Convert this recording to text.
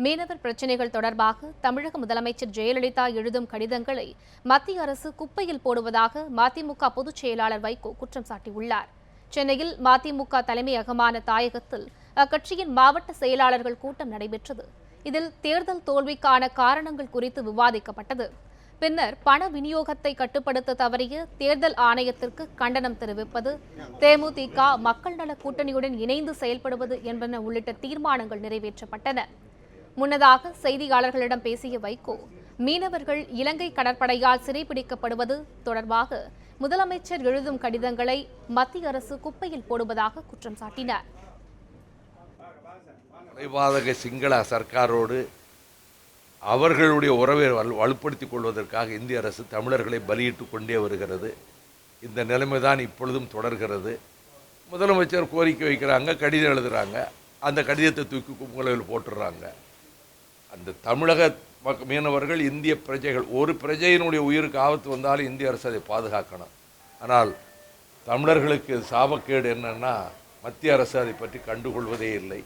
மீனவர் பிரச்சினைகள் தொடர்பாக தமிழக முதலமைச்சர் ஜெயலலிதா எழுதும் கடிதங்களை மத்திய அரசு குப்பையில் போடுவதாக மதிமுக பொதுச் செயலாளர் வைகோ குற்றம் சாட்டியுள்ளார். சென்னையில் மதிமுக தலைமையகமான தாயகத்தில் அக்கட்சியின் மாவட்ட செயலாளர்கள் கூட்டம் நடைபெற்றது. இதில் தேர்தல் தோல்விக்கான காரணங்கள் குறித்து விவாதிக்கப்பட்டது. பின்னர் பண விநியோகத்தை கட்டுப்படுத்த தவறிய தேர்தல் ஆணையத்திற்கு கண்டனம் தெரிவிப்பது, தேமுதிக மக்கள் நல கூட்டணியுடன் இணைந்து செயல்படுவது என்பன உள்ளிட்ட தீர்மானங்கள் நிறைவேற்றப்பட்டன. முன்னதாக செய்தியாளர்களிடம் பேசிய வைகோ, மீனவர்கள் இலங்கை கடற்படையால் சிறைப்பிடிக்கப்படுவது தொடர்பாக முதலமைச்சர் எழுதும் கடிதங்களை மத்திய அரசு குப்பையில் போடுவதாக குற்றம் சாட்டினார். சிங்கள சர்க்காரோடு அவர்களுடைய உறவை வலுப்படுத்திக் கொள்வதற்காக இந்திய அரசு தமிழர்களை பலியிட்டு கொண்டே வருகிறது. இந்த நிலைமைதான் இப்பொழுதும் தொடர்கிறது. முதலமைச்சர் கோரிக்கை வைக்கிறாங்க, கடிதம் எழுதுகிறாங்க, அந்த கடிதத்தை தூக்கி குப்பையில் போட்டுடுறாங்க. அந்த தமிழக மீனவர்கள் இந்திய பிரஜைகள், ஒரு பிரஜையினுடைய உயிருக்கு ஆபத்து வந்தாலும் இந்திய அரசு அதை பாதுகாக்கணும். ஆனால் தமிழர்களுக்கு சாபக்கேடு என்னன்னா, மத்திய அரசு அதை பற்றி கண்டுகொள்வதே இல்லை.